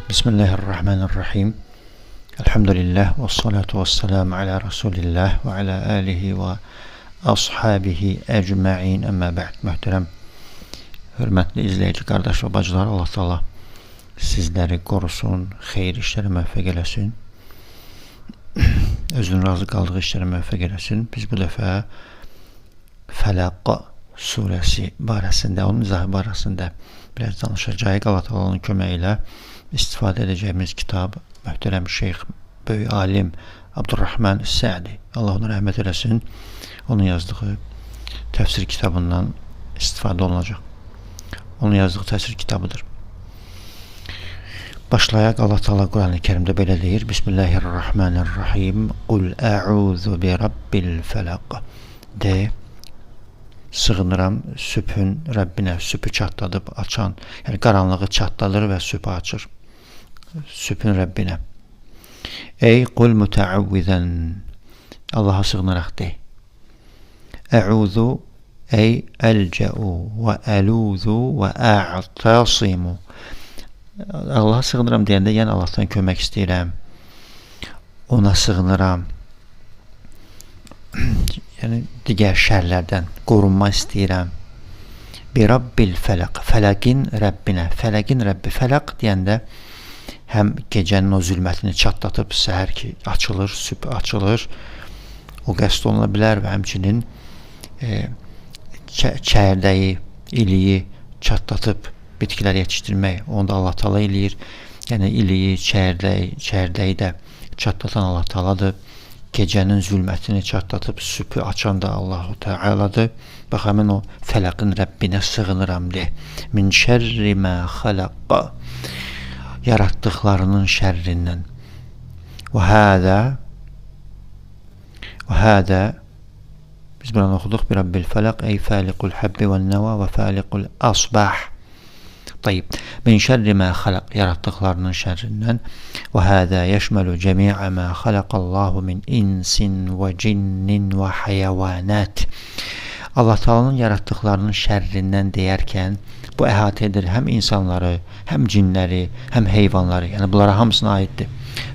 Bismillahirrahmanirrahim. Elhamdülillah ve salatu ve selamu ala Resulillah ve ala alihi ve ashabihi ecma'in emme ba'd. Möhtərəm, hörmətli izləyici qardaş və bacılar, Allah Taala sizləri qorusun, xeyir işlərə müvəffəq eləsin. Özünün razı qaldığı işlərə müvəffəq eləsin. Biz bu dəfə Fələq surəsi barəsində, onun izahı barəsində biraz danışacağıq. Allah Taala'nın köməyi ilə istifadə edəcəyimiz kitab möhtərəm şeyx, böyük alim Abdurrahman Sə'di, Allah ona rəhmət eləsin, onun yazdığı təfsir kitabından istifadə olunacaq. Onun yazdığı təfsir kitabıdır. Başlayaq. Allah Taala Quran-ı Kərimdə belə deyir: Bismillahirrahmanirrahim. Qul a'udhu bi rabbil fələq. De, sığınıram sübhün Rəbbinə, sübhü çatladıb açan, yəni qaranlığı çatladır və sübhü açır. Sübhün Rəbbinə. Ey qul mütəavvizən, Allaha sığınaraq de. Ə'udhu, ey əlcə'u və əludhu və a'tasimu. Allaha sığınıram deyəndə, yəni Allahdan kömək istəyirəm, ona sığınıram, yəni digər şərlərdən qorunma istəyirəm. Bi rabbil fələq, fələqin Rəbbinə, fələqin Rəbbi. Fələq deyəndə həm gecənin o zülmətini çatlatıb səhər ki açılır, sübh açılır, o qəsd oluna bilər və həmçinin çəyirdəyi, iliyi çatlatıb bitkilər yetişdirmək, onu da Allah Taala eləyir. Yəni iliyi, çəyirdəyi də çatlatan Allah Taaladır. Gecənin zülmətini çatlatıb sübhü açan da Allah-u Teala'dır. Bax, həmin o fələqin Rəbbinə sığınıram de. Min şərri mə xələq, yaratdıqlarının şərrindən. Və hədə biz buradan oxuduq. Bir Rabbil fələq, ey fəliqul həbbi və nəva və fəliqul asbah. Tayyib. Min şərri mə xələq, yaratdıqlarının şərrindən. Və hədə yəşməlu cəmiə mə xələqallahu min insin və cinnin və həyəvanət. Allah Taala'nın yaratdıqlarının şərrindən deyərkən bu əhatə edir həm insanları, həm cinləri, həm heyvanları. Yəni bunlara hamısına aiddir.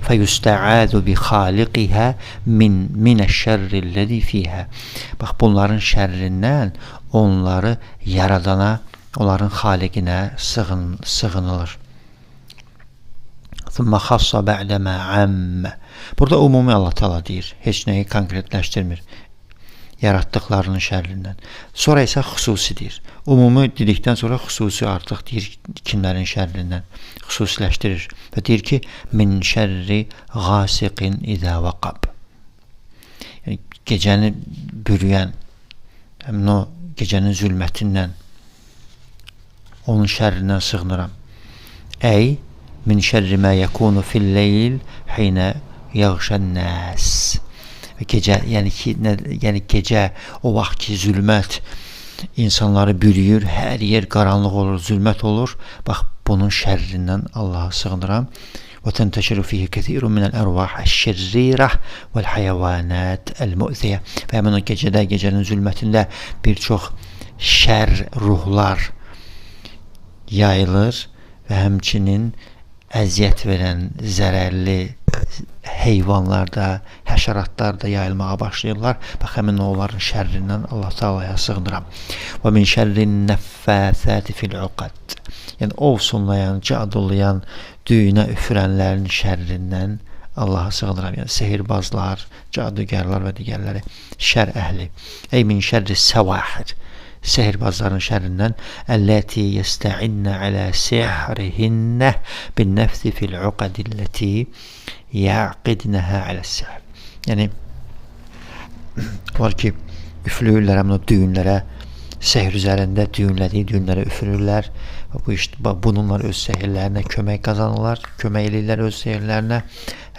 Fəyustə'adu bi xaliqihə minəşşərrilləzi fiyhə. Bax, bunların şərrindən onları yaradana, onların xaliqinə sığınılır. Thumma xassa ba'də mə əmmə. Burada ümumi Allah Taala deyir, heç nəyi konkretləşdirmir. Yaratdıqlarının şərrindən. Sonra isə xüsusi deyir. Ümumi dedikdən sonra xüsusi artıq deyir kimlərin şərrindən xüsusiləşdirir və deyir ki, min şərri qasiqin izə vaqab. Yəni gecəni bürüyən, həmin o gecənin zülmətindən, onun şərrindən sığınıram. Ey min şərri mə yəkunu fil-leyl hinə yəğşən nəs. Gecə, yəni gecə, o vaxt ki zülmət insanları bürüyür, hər yer qaranlıq olur, zülmət olur. Bax, bunun şərrindən Allaha sığınıram. Və təntəşiru fihi kəthirun minəl ərvah əş-şirrirah vəl-həyəvanət əl-mu'ziyə. Və həmin o gecədə, gecənin zülmətində bir çox şər ruhlar yayılır və həmçinin əziyyət verən zərərli heyvanlar da, həşəratlar da yayılmağa başlayırlar. Bax, həmin onların şərrindən Allah Taala'ya sığınıram. Və min şərrin nəffəsəti fil-uqad. Yəni ovsunlayan, cadulayan, düyünə üfürənlərin şərrindən Allaha sığınıram. Yəni sehirbazlar, cadugərlər və digərləri, şər əhli. Ey min şərri səvahir. Sehirbazların şərrindən. Əlləti yəstə'innə alə sihrihinnə bin nəfsi fil-uqadilləti yəqidnəhə alə-sihr. Yəni var ki, üflüyürlər həmin o düyünlərə, sehr üzərində düyünlədiyi düyünlərə üfürürlər və bununla öz sehirlərinə kömək qazanırlar, kömək eləyirlər öz sehirlərinə.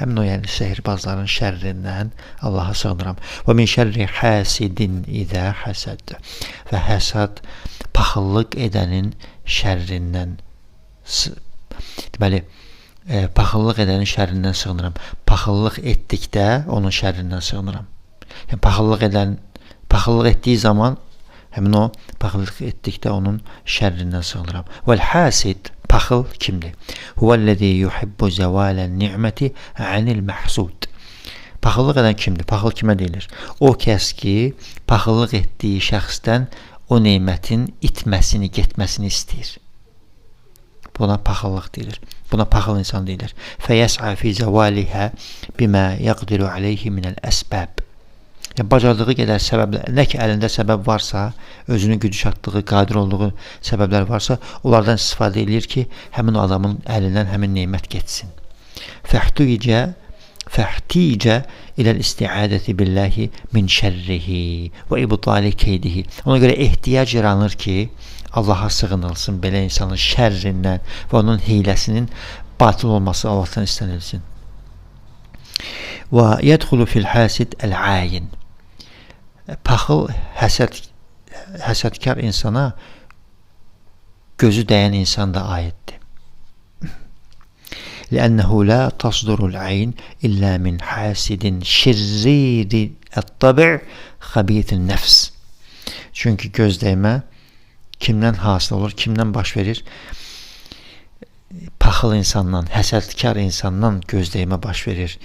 Həmin o, yəni sehirbazların şərrindən Allaha sığınıram. Və min şərri həsidin izə həsəd. Və həsad, paxıllıq edənin şərrindən. Deməli, paxıllıq edənin şərrindən sığınıram. Paxıllıq etdikdə onun şərrindən sığınıram. Yəni paxıllıq etdiyi zaman həmin o paxıllıq etdikdə onun şərrindən sığınıram. Vəl həsid, Paxıl kimdir? Huvellezî yuhibbu zəvalen ni'meti anil mahsud. Paxıllıq edən kimdir? Paxıl kimə deyilir? O kəs ki, paxıllıq etdiyi şəxsdən o nemətin itməsini, getməsini istəyir. Buna paxıllıq deyilir. Buna paxıl insan deyilir. Fəyəs'a fi zəvalihə bimə yaqdiru aleyhi minəl əsbəb. Bacardığı qədər səbəblər, nə ki əlində səbəb varsa, özünü gücü çatdığı, qadir olduğu səbəblər varsa, onlardan istifadə edir ki, həmin o adamın əlindən həmin nemət getsin. Fəhticə iləl istiadəti billahi min şərrihi və ibtali keydihi. Ona görə ehtiyac yaranır ki, Allaha sığınılsın belə insanın şərrindən və onun hiləsinin batıl olması Allahdan istənilsin. Və yədxulu fil hasid əl-ayin. Paxıl həsədkar insana gözü dəyən insan da aiddir. Lənnəhu la tasdurul ayn illə min hasidin şirriri ət-tabi' xabitin nəfs. Çünki göz dəymə kimdən hasil olur, kimdən baş verir? Paxıl insandan, həsədkar insandan göz dəymə baş verir.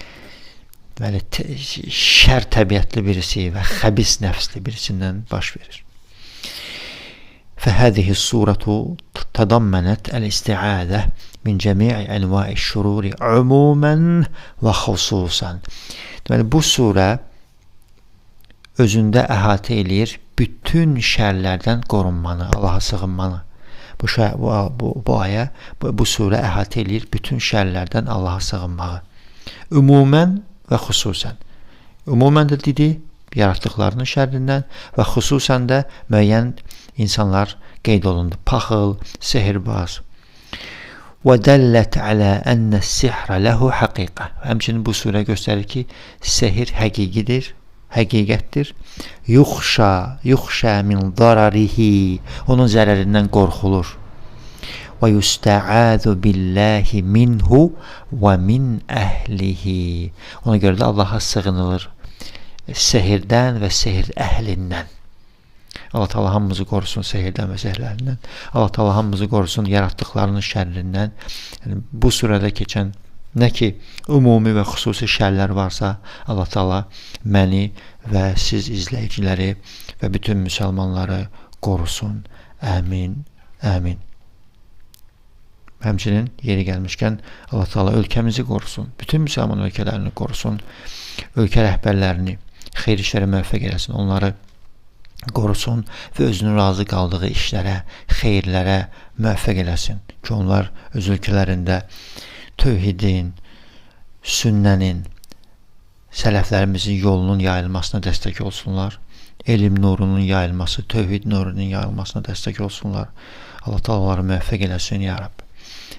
Böyle şər təbiətli birisi və xəbis nəfsli birisindən baş verir. Fəhədihi suratu tədəmmənət əl-istiadə min cəmi'i ənva'i şururi umumən və xüsusən. Deməli, bu surə özündə əhatə eləyir bütün şərlərdən qorunmanı, Allaha sığınmanı. Bu ayə, bu surə əhatə eləyir bütün şərlərdən Allaha sığınmağı. Ümumən və xüsusən. Ümumən də dedi, yaratdıqlarının şərrindən və xüsusən də müəyyən insanlar qeyd olundu. Paxıl, sehirbaz. Və dəllət alə ənə sihrə ləhu həqiqə. Həmçinin bu surə göstərir ki, sehir həqiqidir, həqiqətdir. Yuxşə min zararihi. Onun zərərindən qorxulur. Və yustə'adu billahi minhu və min əhlihi. Ona görə də Allaha sığınılır sehirdən və sehir əhlindən. Allah Teala hamımızı qorusun sehirdən və sehirlərindən. Allah Teala hamımızı qorusun yaratdıqlarının şərrindən. Yəni, bu surədə keçən nə ki ümumi və xüsusi şərlər varsa, Allah Teala məni və siz izləyiciləri və bütün müsəlmanları qorusun. Əmin, əmin. Həmçinin yeri gəlmişkən Allah Teala ölkəmizi qorusun, bütün müsəlman ölkələrini qorusun, ölkə rəhbərlərini xeyir işlərə müvəffəq eləsin, onları qorusun və özünün razı qaldığı işlərə, xeyirlərə müvəffəq eləsin ki, onlar öz ölkələrində tövhidin, sünnənin, sələflərimizin yolunun yayılmasına dəstək olsunlar, elm nurunun yayılması, tövhid nurunun yayılmasına dəstək olsunlar. Allah Teala onları müvəffəq eləsin, ya Rab.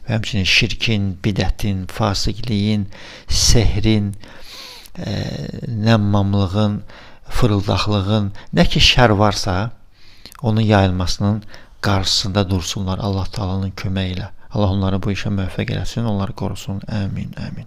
Və həmçinin şirkin, bidətin, fasiqliyin, sehrin, nəmmamlığın, fırıldaqlığın, nə ki şər varsa, onun yayılmasının qarşısında dursunlar Allah Teala'nın köməyi ilə. Allah onları bu işə müvəffəq eləsin, onları qorusun. Əmin, əmin.